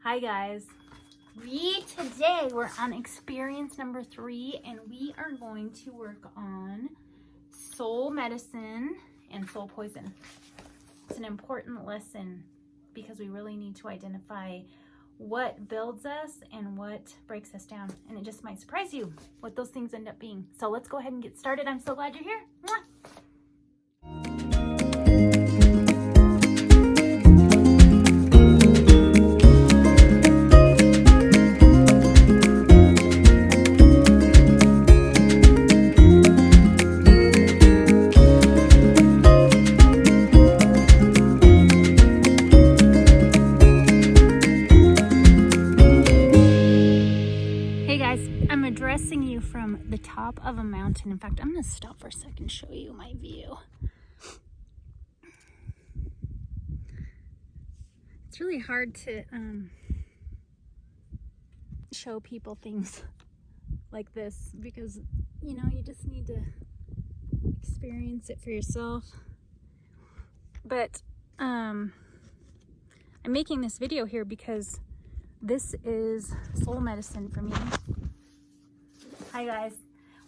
Hi guys, today we're on experience number 3 and we are going to work on soul medicine and soul poison. It's an important lesson because we really need to identify what builds us and what breaks us down, and it just might surprise you what those things end up being. So let's go ahead and get started. I'm so glad you're here. Mwah! I'm addressing you from the top of a mountain. In fact, I'm going to stop for a second and show you my view. It's really hard to show people things like this because, you just need to experience it for yourself. But I'm making this video here because this is soul medicine for me. Hi guys.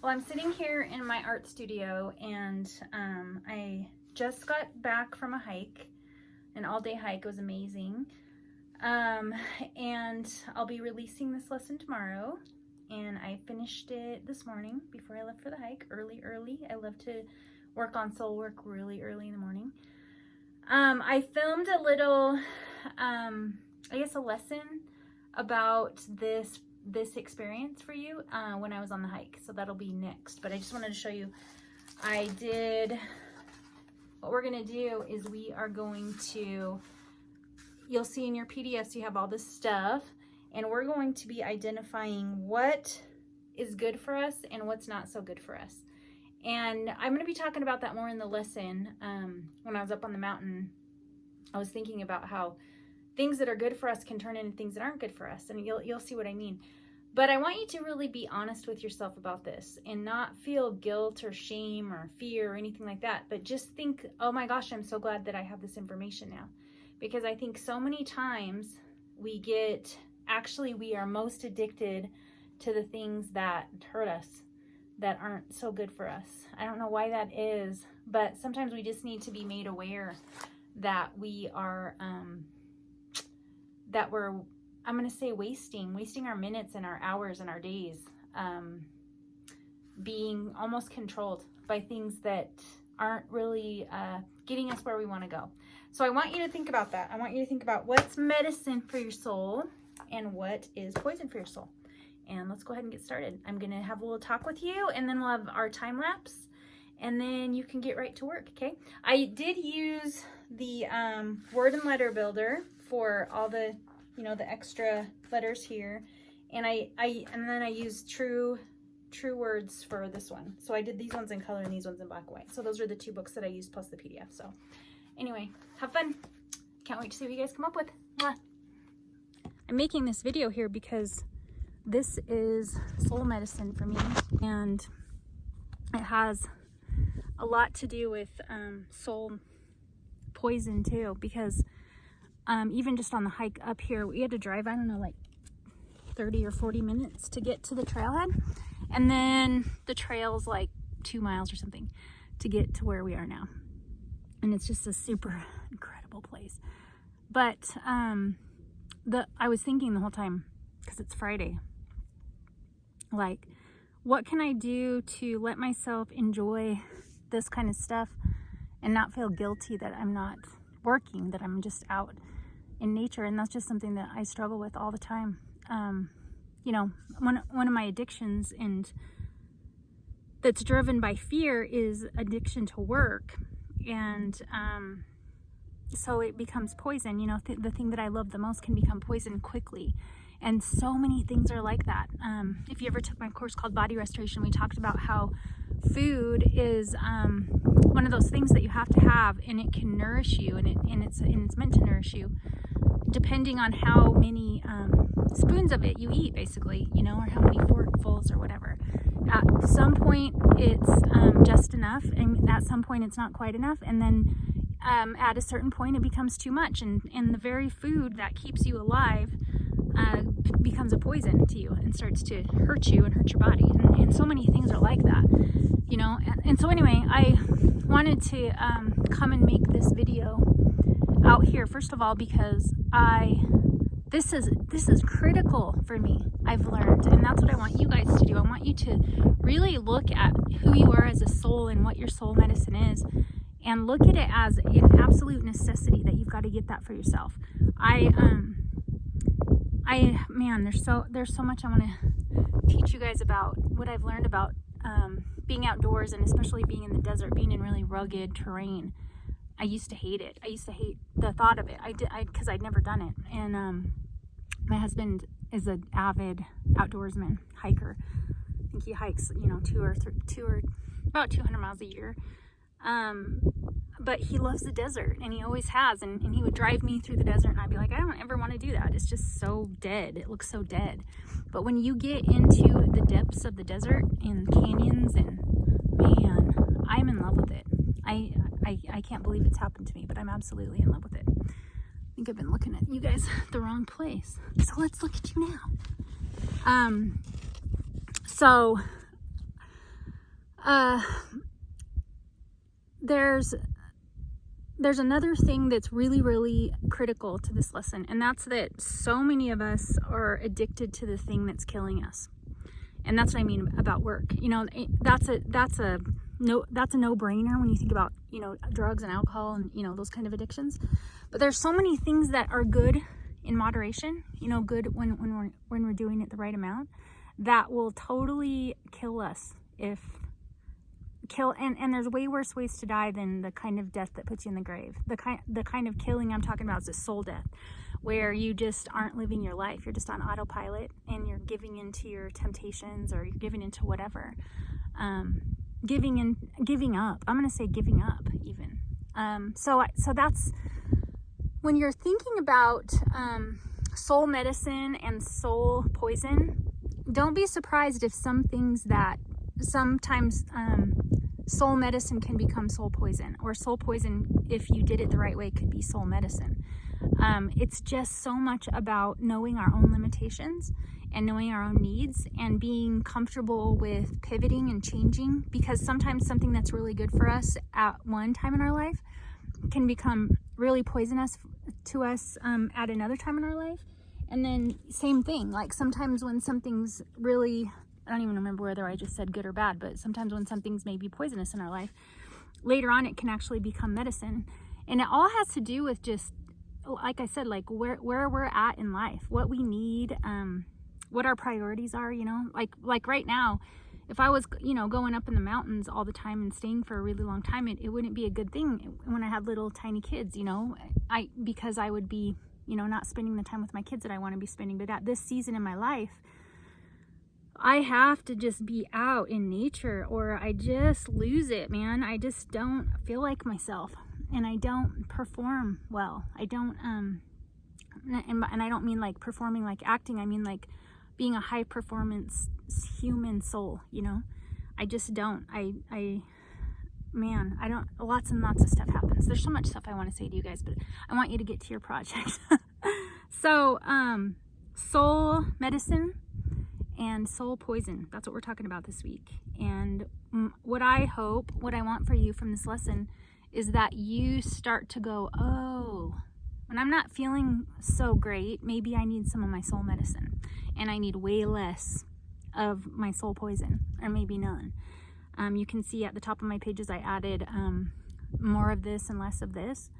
Well, I'm sitting here in my art studio and I just got back from a hike, an all-day hike. It was amazing. And I'll be releasing this lesson tomorrow, and I finished it this morning before I left for the hike, early. I love to work on soul work really early in the morning. I filmed a little, I guess a lesson about this experience for you when I was on the hike, so that'll be next. But I just wanted to show you, what we're gonna do is we are going to, you'll see in your PDFs you have all this stuff, and we're going to be identifying what is good for us and what's not so good for us. And I'm going to be talking about that more in the lesson. When I was up on the mountain, I was thinking about how things that are good for us can turn into things that aren't good for us, and you'll see what I mean. But I want you to really be honest with yourself about this and not feel guilt or shame or fear or anything like that, but just think, oh my gosh, I'm so glad that I have this information now. Because I think so many times we are most addicted to the things that hurt us, that aren't so good for us. I don't know why that is, but sometimes we just need to be made aware that we are, I'm going to say wasting our minutes and our hours and our days, being almost controlled by things that aren't really getting us where we want to go. So I want you to think about that. I want you to think about what's medicine for your soul and what is poison for your soul. And let's go ahead and get started. I'm going to have a little talk with you, and then we'll have our time lapse, and then you can get right to work, okay? I did use the word and letter builder for all the the extra letters here, and then I used true words for this one. So I did these ones in color and these ones in black and white. So those are the 2 books that I used plus the PDF. So anyway, have fun. Can't wait to see what you guys come up with. Mwah. I'm making this video here because this is soul medicine for me, and it has a lot to do with soul poison too, because even just on the hike up here, we had to drive, I don't know, like 30 or 40 minutes to get to the trailhead. And then the trail's like 2 miles or something to get to where we are now. And it's just a super incredible place. But I was thinking the whole time, because it's Friday, like, what can I do to let myself enjoy this kind of stuff and not feel guilty that I'm not working, that I'm just out in nature? And that's just something that I struggle with all the time. One of my addictions, and that's driven by fear, is addiction to work. And so it becomes poison. The thing that I love the most can become poison quickly. And so many things are like that. If you ever took my course called Body Restoration, we talked about how food is one of those things that you have to have, and it can nourish you, and it's meant to nourish you, depending on how many spoons of it you eat, basically, or how many forkfuls or whatever. At some point, it's just enough, and at some point, it's not quite enough, and then at a certain point, it becomes too much. And the very food that keeps you alive becomes a poison to you and starts to hurt you and hurt your body. And so many things are like that, you know. And so anyway, I wanted to come and make this video out here, first of all, because this is critical for me, I've learned, and that's what I want you guys to do. I want you to really look at who you are as a soul and what your soul medicine is, and look at it as an absolute necessity that you've got to get that for yourself. Man, there's so much I want to teach you guys about what I've learned about being outdoors, and especially being in the desert, being in really rugged terrain. I used to hate it. I used to hate the thought of it. Because I'd never done it. And my husband is an avid outdoorsman, hiker. I think he hikes, you know, about 200 miles a year. But he loves the desert, and he always has. And he would drive me through the desert, and I'd be like, I don't ever want to do that. It's just so dead. It looks so dead. But when you get into the depths of the desert and canyons, and man, I'm in love with it. I can't believe it's happened to me, but I'm absolutely in love with it. I think I've been looking at you guys the wrong place. So let's look at you now. There's another thing that's really, really critical to this lesson, and that's that so many of us are addicted to the thing that's killing us. And that's what I mean about work. You know, that's a no-brainer when you think about, you know, drugs and alcohol and, you know, those kind of addictions. But there's so many things that are good in moderation, you know, good when we're doing it the right amount, that will totally kill us and there's way worse ways to die than the kind of death that puts you in the grave. The kind of killing I'm talking about is a soul death, where you just aren't living your life. You're just on autopilot, and you're giving into your temptations, or you're giving into whatever. Giving up. I'm going to say giving up even. So that's when you're thinking about soul medicine and soul poison. Don't be surprised if some things that sometimes soul medicine can become soul poison, or soul poison, if you did it the right way, could be soul medicine. It's just so much about knowing our own limitations and knowing our own needs, and being comfortable with pivoting and changing, because sometimes something that's really good for us at one time in our life can become really poisonous to us at another time in our life. And then same thing, like sometimes when something's really, I don't even remember whether I just said good or bad, but sometimes when something's maybe poisonous in our life, later on it can actually become medicine. And it all has to do with just, like I said, like where we're at in life, what we need, what our priorities are, you know, like right now, if I was, you know, going up in the mountains all the time and staying for a really long time, it wouldn't be a good thing when I had little tiny kids, you know, because I would be, you know, not spending the time with my kids that I want to be spending. But at this season in my life, I have to just be out in nature, or I just lose it, man. I just don't feel like myself, and I don't perform well. I don't, and I don't mean like performing like acting. I mean like being a high performance human soul, you know. I just don't. Man, I don't. Lots and lots of stuff happens. There's so much stuff I want to say to you guys, but I want you to get to your project. So, soul medicine and soul poison. That's what we're talking about this week. And what I want for you from this lesson is that you start to go, oh, when I'm not feeling so great, maybe I need some of my soul medicine, and I need way less of my soul poison, or maybe none. You can see at the top of my pages I added more of this and less of this.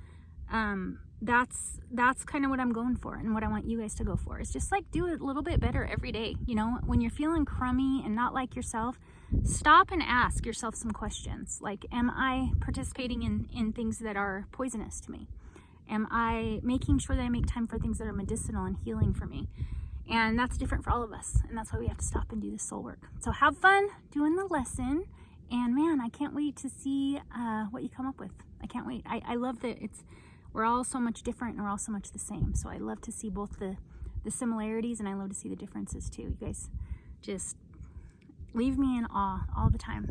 That's kind of what I'm going for, and what I want you guys to go for. It's just like do a little bit better every day. You know, when you're feeling crummy and not like yourself, stop and ask yourself some questions. Like, am I participating in things that are poisonous to me? Am I making sure that I make time for things that are medicinal and healing for me? And that's different for all of us, and that's why we have to stop and do this soul work. So have fun doing the lesson, and man, I can't wait to see what you come up with. I can't wait. I love that we're all so much different, and we're all so much the same. So I love to see both the similarities, and I love to see the differences too. You guys just leave me in awe all the time.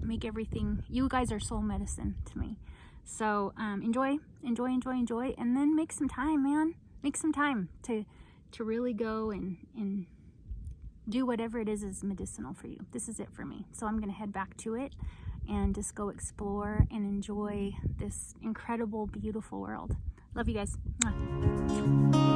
Make everything. You guys are soul medicine to me. So enjoy, and then make some time, man. Make some time to to really go and do whatever it is medicinal for you. This is it for me. So I'm going to head back to it and just go explore and enjoy this incredible, beautiful world. Love you guys. Mwah.